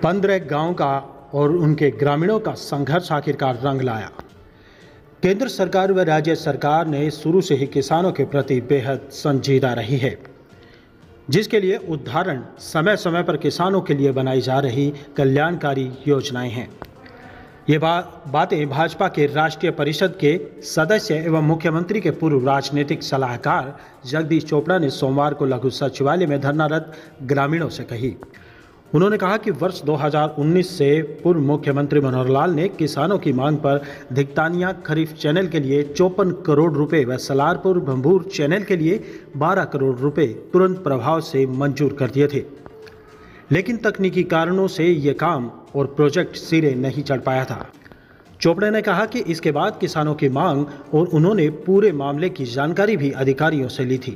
15 गांव का और उनके ग्रामीणों का संघर्ष आखिरकार रंग लाया। केंद्र सरकार व राज्य सरकार ने शुरू से ही किसानों के प्रति बेहद संजीदा रही है, जिसके लिए उदाहरण समय समय पर किसानों के लिए बनाई जा रही कल्याणकारी योजनाएं हैं। ये बातें भाजपा के राष्ट्रीय परिषद के सदस्य एवं मुख्यमंत्री के पूर्व राजनीतिक सलाहकार जगदीश चोपड़ा ने सोमवार को लघु सचिवालय में धरनारत ग्रामीणों से कही। उन्होंने कहा कि वर्ष 2019 से पूर्व मुख्यमंत्री मनोहर लाल ने किसानों की मांग पर धिकतानिया खरीफ चैनल के लिए 54 करोड़ रुपए व सलारपुर भंबूर चैनल के लिए 12 करोड़ रुपए तुरंत प्रभाव से मंजूर कर दिए थे, लेकिन तकनीकी कारणों से ये काम और प्रोजेक्ट सिरे नहीं चढ़ पाया था। चोपड़ा ने कहा कि इसके बाद किसानों की मांग और उन्होंने पूरे मामले की जानकारी भी अधिकारियों से ली थी।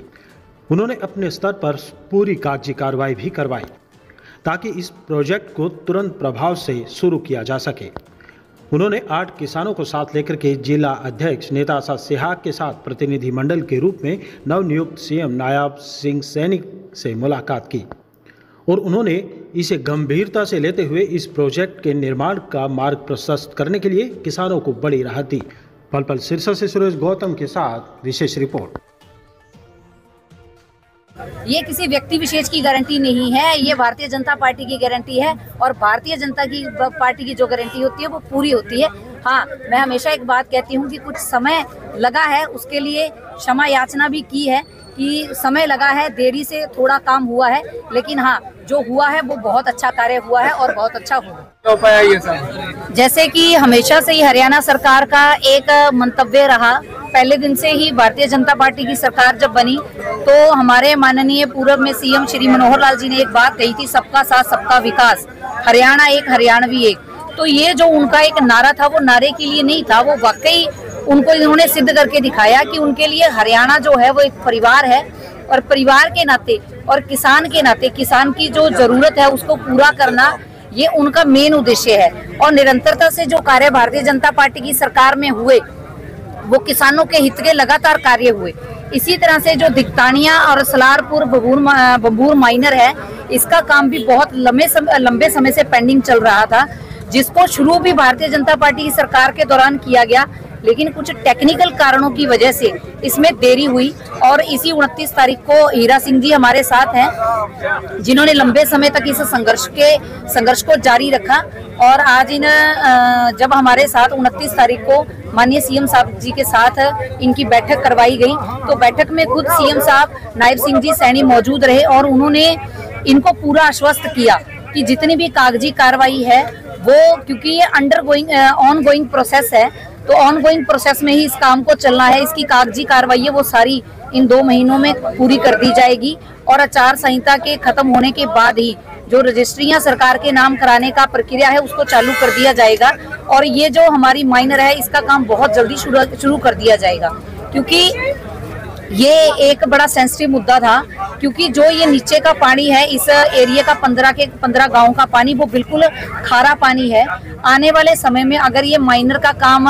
उन्होंने अपने स्तर पर पूरी कागजी कार्रवाई भी करवाई ताकि इस प्रोजेक्ट को तुरंत प्रभाव से शुरू किया जा सके। उन्होंने 8 किसानों को साथ लेकर के जिला अध्यक्ष नेताशा सिहाग के साथ प्रतिनिधिमंडल के रूप में नवनियुक्त सीएम नायब सिंह सैनी से मुलाकात की और उन्होंने इसे गंभीरता से लेते हुए इस प्रोजेक्ट के निर्माण का मार्ग प्रशस्त करने के लिए किसानों को बड़ी राहत दी। पल पल सिरसा से सुरेश गौतम के साथ विशेष रिपोर्ट। ये किसी व्यक्ति विशेष की गारंटी नहीं है, ये भारतीय जनता पार्टी की गारंटी है और भारतीय जनता पार्टी की जो गारंटी होती है वो पूरी होती है। हाँ, मैं हमेशा एक बात कहती हूँ कि कुछ समय लगा है, उसके लिए क्षमा याचना भी की है कि समय लगा है, देरी से थोड़ा काम हुआ है, लेकिन हाँ, जो हुआ है वो बहुत अच्छा कार्य हुआ है और बहुत अच्छा हुआ। ये सब जैसे कि हमेशा से ही हरियाणा सरकार का एक मंतव्य रहा, पहले दिन से ही भारतीय जनता पार्टी की सरकार जब बनी तो हमारे माननीय पूर्व में सीएम श्री मनोहर लाल जी ने एक बात कही थी, सबका साथ सबका विकास, हरियाणा एक हरियाणवी एक। तो ये जो उनका एक नारा था वो नारे के लिए नहीं था, वो वाकई उनको इन्होंने सिद्ध करके दिखाया कि उनके लिए हरियाणा जो है वो एक परिवार है और परिवार के नाते और किसान के नाते किसान की जो जरूरत है उसको पूरा करना ये उनका मेन उद्देश्य है। और निरंतरता से जो कार्य भारतीय जनता पार्टी की सरकार में हुए वो किसानों के हित के लगातार कार्य हुए। इसी तरह से जो धिकतानिया और सलारपुर भंबूर माइनर है, इसका काम भी बहुत लंबे समय से पेंडिंग चल रहा था, जिसको शुरू भी भारतीय जनता पार्टी की सरकार के दौरान किया गया, लेकिन कुछ टेक्निकल कारणों की वजह से इसमें देरी हुई। और इसी 29 तारीख को हीरा सिंह जी हमारे साथ हैं, जिन्होंने लंबे समय तक इस संघर्ष को जारी रखा। और आज जब हमारे साथ 29 तारीख को माननीय सीएम साहब जी के साथ इनकी बैठक करवाई गई, तो बैठक में खुद सीएम साहब नायब सिंह जी सैनी मौजूद रहे और उन्होंने इनको पूरा आश्वस्त किया कि जितनी भी कागजी कार्रवाई है वो, क्योंकि ये ऑनगोइंग प्रोसेस है, तो ऑनगोइंग प्रोसेस में ही इस काम को चलना है। इसकी कागजी कार्रवाई है वो सारी इन 2 महीनों में पूरी कर दी जाएगी और आचार संहिता के खत्म होने के बाद ही जो रजिस्ट्रियां सरकार के नाम कराने का प्रक्रिया है उसको चालू कर दिया जाएगा। और ये जो हमारी माइनर है इसका काम बहुत जल्दी शुरू कर दिया जाएगा, क्योंकि ये एक बड़ा सेंसिटिव मुद्दा था। क्योंकि जो ये नीचे का पानी है, इस एरिया का 15 गांव का पानी वो बिल्कुल खारा पानी है। आने वाले समय में अगर ये माइनर का काम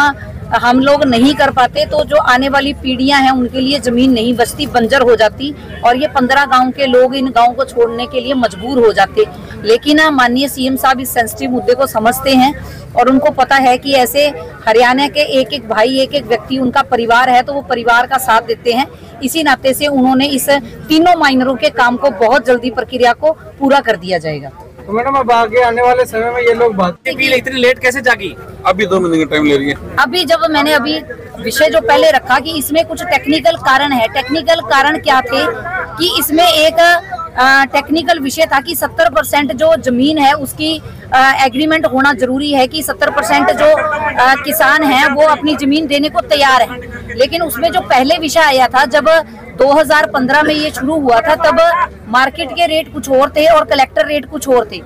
हम लोग नहीं कर पाते तो जो आने वाली पीढ़ियां हैं उनके लिए जमीन नहीं बचती, बंजर हो जाती और ये 15 गांव के लोग इन गांव को छोड़ने के लिए मजबूर हो जाते। लेकिन माननीय सीएम साहब इस सेंसिटिव मुद्दे को समझते हैं और उनको पता है कि ऐसे हरियाणा के एक एक भाई, एक एक व्यक्ति उनका परिवार है, तो वो परिवार का साथ देते हैं। इसी नाते से उन्होंने इस तीनों माइनरों के काम को बहुत जल्दी प्रक्रिया को पूरा कर दिया जाएगा। तो मैडम अब आगे आने वाले समय में ये लोग बात इतनी लेट कैसे जागी? अभी 2 महीने का टाइम ले रही है। अभी जब मैंने विषय जो पहले रखा कि इसमें कुछ टेक्निकल कारण है, टेक्निकल कारण क्या थे कि इसमें एक टेक्निकल विषय था कि 70% जो जमीन है उसकी एग्रीमेंट होना जरूरी है कि 70% जो किसान हैं वो अपनी जमीन देने को तैयार हैं। लेकिन उसमें जो पहले विषय आया था, जब 2015 में ये शुरू हुआ था, तब मार्केट के रेट कुछ और थे और कलेक्टर रेट कुछ और थे।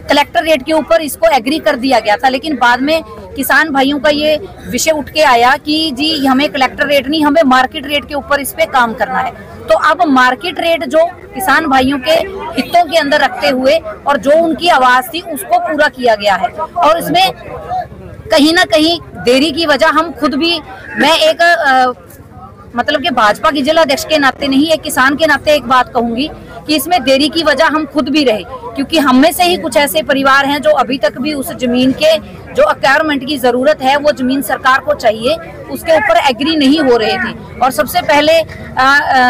कलेक्टर रेट के ऊपर इसको एग्री कर दिया गया था, लेकिन बाद में किसान भाइयों का ये विषय उठ के आया कि जी हमें कलेक्टर रेट नहीं, हमें मार्केट रेट के ऊपर इस पे काम करना है। तो अब मार्केट रेट जो किसान भाइयों के हितों के अंदर रखते हुए और जो उनकी आवाज थी उसको पूरा किया गया है। और इसमें कहीं ना कहीं देरी की वजह हम खुद भी, मैं एक मतलब कि भाजपा की जिला अध्यक्ष के नाते नहीं, एक किसान के नाते एक बात कहूंगी कि इसमें देरी की वजह हम खुद भी रहे, क्योंकि हम में से ही कुछ ऐसे परिवार हैं जो अभी तक भी उस जमीन के जो एक्वायरमेंट की जरूरत है, वो जमीन सरकार को चाहिए, उसके ऊपर एग्री नहीं हो रहे थे। और सबसे पहले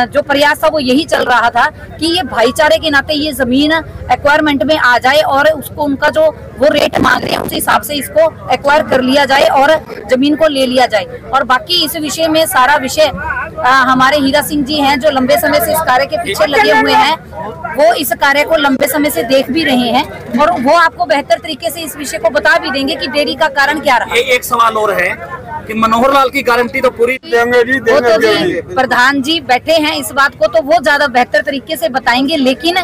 जो प्रयास था वो यही चल रहा था कि ये भाईचारे के नाते ये जमीन एक्वायरमेंट में आ जाए और उसको उनका जो वो रेट मांग रहे हैं उस हिसाब से इसको एक्वायर कर लिया जाए और जमीन को ले लिया जाए। और बाकी इस विषय में सारा विषय हमारे हीरा सिंह जी हैं जो लंबे समय से इस कार्य के पीछे लगे हुए हैं, वो इस कार्य को लंबे समय से देख भी रहे हैं और वो आपको बेहतर तरीके से इस विषय को बता भी देंगे कि देरी का कारण क्या रहा। एक सवाल और है कि मनोहर लाल की गारंटी तो पूरी देंगे जी, वो तो जी प्रधान जी बैठे हैं इस बात को तो वो ज्यादा बेहतर तरीके से बताएंगे, लेकिन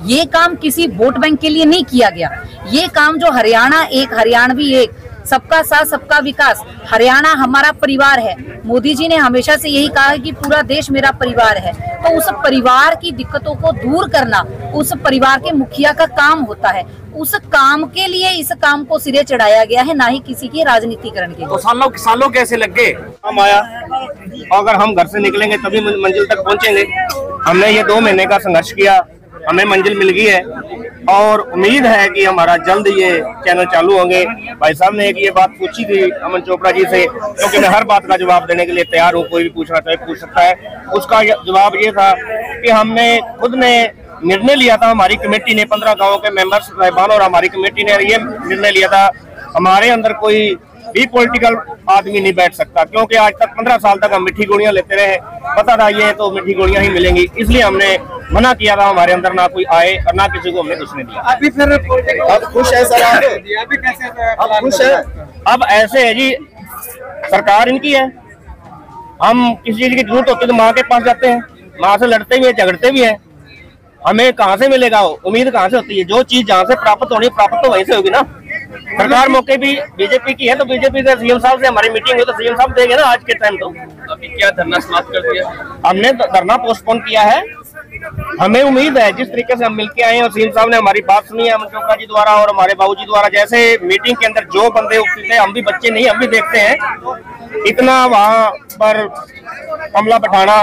ये काम किसी वोट बैंक के लिए नहीं किया गया। ये काम जो हरियाणा एक, हरियाणवी एक, सबका साथ सबका विकास, हरियाणा हमारा परिवार है। मोदी जी ने हमेशा से यही कहा है कि पूरा देश मेरा परिवार है, तो उस परिवार की दिक्कतों को दूर करना उस परिवार के मुखिया का काम होता है। उस काम के लिए इस काम को सिरे चढ़ाया गया है, ना ही किसी के राजनीतिकरण के। तो सालों कैसे लग गए? हम आया, अगर हम घर से निकलेंगे तभी मंजिल तक पहुंचेंगे। हमने ये 2 महीने का संघर्ष किया, हमें मंजिल मिल गई है और उम्मीद है कि हमारा जल्द ये चैनल चालू होंगे। भाई साहब ने एक ये बात पूछी थी अमन चोपड़ा जी से, क्योंकि मैं हर बात का जवाब देने के लिए तैयार हूँ, कोई भी पूछना चाहे पूछ सकता है। उसका जवाब ये था कि हमने खुद ने निर्णय लिया था, हमारी कमेटी ने 15 गाँव के मेंबर्स साहिबान और हमारी कमेटी ने ये निर्णय लिया था, हमारे अंदर कोई भी पॉलिटिकल आदमी नहीं बैठ सकता, क्योंकि आज तक 15 साल तक हम मिठी गोलियां लेते रहे, पता था ये तो मिठी गोलियां ही मिलेंगी, इसलिए हमने मना किया था हमारे अंदर ना कोई आए और ना किसी को हमने घुसने दिया। अभी फिर अब खुश है सर, अभी कैसे अब खुश है। अब ऐसे है जी, सरकार इनकी है, हम किसी चीज की जरूरत होती है तो माँ के पास जाते हैं, माँ से लड़ते भी है, झगड़ते भी है, हमें कहाँ से मिलेगा, उम्मीद कहाँ से होती है? जो चीज जहाँ से प्राप्त होनी प्राप्त तो वहीं से होगी ना। सरकार मौके भी बीजेपी की है तो बीजेपी से सीएम साहब से हमारी मीटिंग हुई तो सीएम साहब देंगे ना आज के टाइम। तो अभी क्या धरना समाप्त कर दिया? हमने धरना पोस्टपोन किया है। हमें उम्मीद है जिस तरीके से हम मिलके आए हैं और सीएम साहब ने हमारी बात सुनी है अमन चोपड़ा जी द्वारा और हमारे बाबूजी द्वारा, जैसे मीटिंग के अंदर जो बंदे उपस्थित थे, हम भी बच्चे नहीं, हम भी देखते हैं इतना वहाँ पर हमला बैठाना,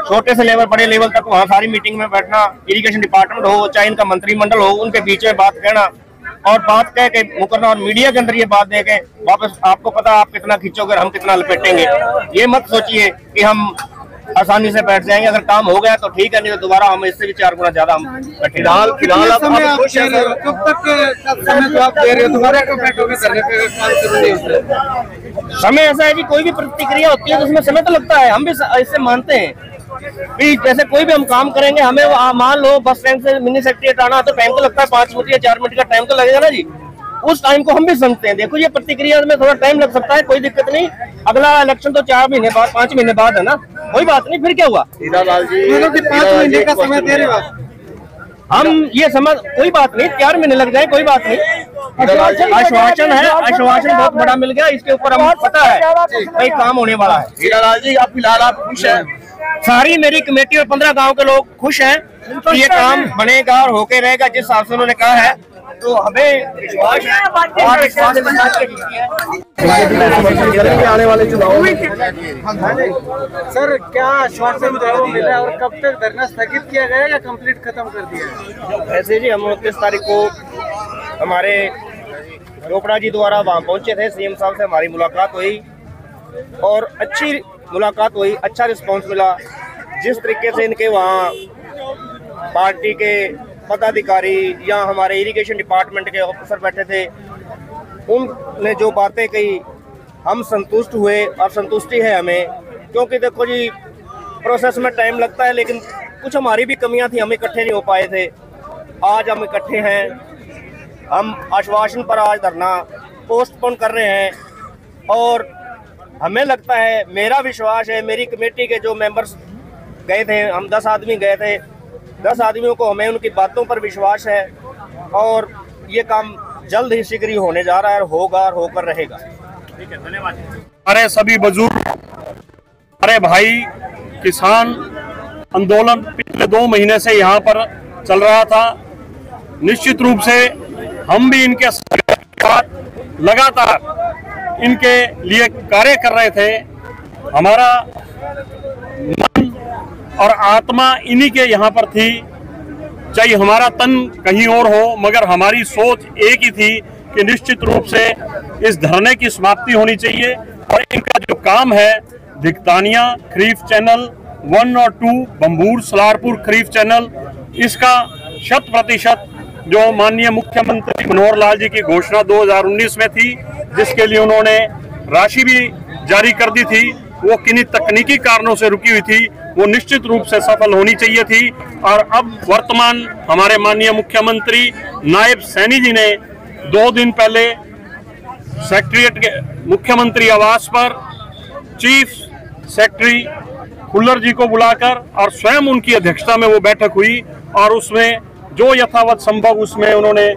छोटे से लेवल बड़े लेवल तक वहाँ सारी मीटिंग में बैठना, इरिगेशन डिपार्टमेंट हो चाहे इनका मंत्रिमंडल हो, उनके बीच में बात कहना और बात कह के मुकरना और मीडिया के अंदर ये बात दे के वापस, आपको पता आप कितना खींचोगे, हम कितना लपेटेंगे। ये मत सोचिए कि हम आसानी से बैठ जाएंगे, अगर काम हो गया तो ठीक है, नहीं तो दोबारा हम इससे भी 4 गुना ज्यादा हम फिलहाल आप खुश हैं सर? कब तक समय जो आप दे रहे हो दोबारा कब बैठोगे करने पे काम शुरू नहीं होता? समय ऐसा है जी, कोई भी प्रतिक्रिया होती है तो उसमें समय तो लगता है, हम भी इससे मानते हैं कि जैसे कोई भी हम काम करेंगे, हमें मान लो बस स्टैंड से मिनी सेक्रेटरीट आना तो टाइम तो लगता है, 5 मिनट या 4 मिनट का टाइम तो लगेगा ना जी, उस टाइम को हम भी समझते हैं। देखो ये प्रतिक्रिया में थोड़ा टाइम लग सकता है, कोई दिक्कत नहीं, अगला इलेक्शन तो 4 महीने बाद 5 महीने बाद है ना, कोई बात नहीं, फिर क्या हुआ? हीरालाल जी 5 महीने का समय दे रहे हो हम ये समझ, कोई बात नहीं, 4 महीने लग जाए, कोई बात नहीं। आश्वासन है, आश्वासन बहुत बड़ा मिल गया, इसके ऊपर हम पता है भाई काम होने वाला है। हीरालाल जी आप फिलहाल आप खुश हैं? सारी मेरी कमेटी और 15 गांव के लोग खुश हैं कि ये काम बनेगा और होके रहेगा जिस हिसाब से उन्होंने कहा है, तो हमें विश्वास है और विश्वास आने वाले चुनाव में सर क्या आश्वासन जो मिला और कब तक धरना स्थगित किया गया या कंप्लीट खत्म कर दिया? ऐसे जी हम 29 तारीख को हमारे चोपड़ा जी द्वारा वहाँ पहुंचे थे, सीएम साहब से हमारी मुलाकात हुई और अच्छी मुलाकात हुई, अच्छा रिस्पांस मिला। जिस तरीके से इनके वहाँ पार्टी के पदाधिकारी या हमारे इरिगेशन डिपार्टमेंट के ऑफिसर बैठे थे, उनने जो बातें कही हम संतुष्ट हुए और संतुष्टि है हमें, क्योंकि देखो जी प्रोसेस में टाइम लगता है, लेकिन कुछ हमारी भी कमियां थी, हम इकट्ठे नहीं हो पाए थे। आज हम इकट्ठे हैं, हम आश्वासन पर आज धरना पोस्टपोन कर रहे हैं और हमें लगता है, मेरा विश्वास है, मेरी कमेटी के जो मेंबर्स गए थे, हम 10 आदमी गए थे, 10 आदमियों को हमें उनकी बातों पर विश्वास है और ये काम जल्द ही शीघ्र होने जा रहा है, होगा और होकर रहेगा। ठीक है, धन्यवाद। हमारे सभी बुजुर्ग, हमारे भाई किसान आंदोलन पिछले 2 महीने से यहाँ पर चल रहा था। निश्चित रूप से हम भी इनके साथ लगातार इनके लिए कार्य कर रहे थे। हमारा मन और आत्मा इन्हीं के यहाँ पर थी। चाहे हमारा तन कहीं और हो, मगर हमारी सोच एक ही थी कि निश्चित रूप से इस धरने की समाप्ति होनी चाहिए और इनका जो काम है दिगतानिया खरीफ चैनल 1 और 2, बम्बूर सलारपुर खरीफ चैनल, इसका 100% जो माननीय मुख्यमंत्री मनोहर लाल जी की घोषणा 2019 में थी, जिसके लिए उन्होंने राशि भी जारी कर दी थी, वो किन्हीं तकनीकी कारणों से रुकी हुई थी, वो निश्चित रूप से सफल होनी चाहिए थी। और अब वर्तमान हमारे माननीय मुख्यमंत्री नायब सैनी जी ने 2 दिन पहले सेक्रेटरीट के मुख्यमंत्री आवास पर चीफ सेक्रेटरी खुल्लर जी को बुलाकर और स्वयं उनकी अध्यक्षता में वो बैठक हुई और उसमें जो यथावत संभव उसमें उन्होंने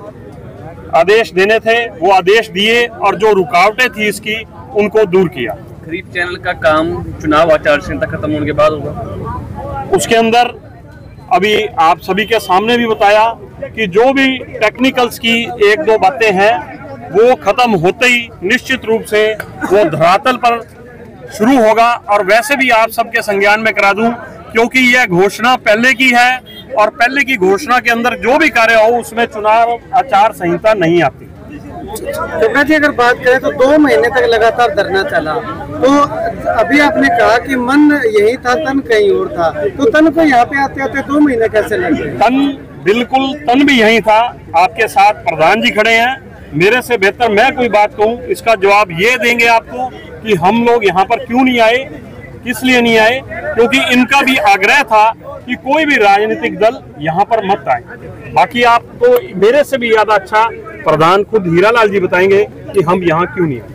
आदेश देने थे वो आदेश दिए और जो रुकावटें थी इसकी उनको दूर किया। खरीफ चैनल का काम चुनाव आचार संहिता खत्म होने के बाद होगा। उसके अंदर अभी आप सभी के सामने भी बताया कि जो भी टेक्निकल्स की 1-2 बातें हैं वो खत्म होते ही निश्चित रूप से वो धरातल पर शुरू होगा। और वैसे भी आप सबके संज्ञान में करा दूं, क्योंकि यह घोषणा पहले की है और पहले की घोषणा के अंदर जो भी कार्य हो उसमें चुनाव आचार संहिता नहीं आती। चोपड़ा जी, अगर बात करें तो 2 महीने तक लगातार धरना चला, तो अभी आपने कहा कि मन यही था, तन कहीं और था, तो तन को यहाँ पे आते आते 2 महीने कैसे लगे? बिल्कुल तन भी यही था। आपके साथ प्रधान जी खड़े हैं, मेरे से बेहतर मैं कोई बात कहूँ इसका जवाब ये देंगे आपको कि हम लोग यहाँ पर क्यों नहीं आए, किस लिए नहीं आए, क्योंकि इनका भी आग्रह था कि कोई भी राजनीतिक दल यहाँ पर मत आए। बाकी आपको मेरे से भी ज्यादा अच्छा प्रधान खुद हीरालाल जी बताएंगे कि हम यहाँ क्यों नहीं आए।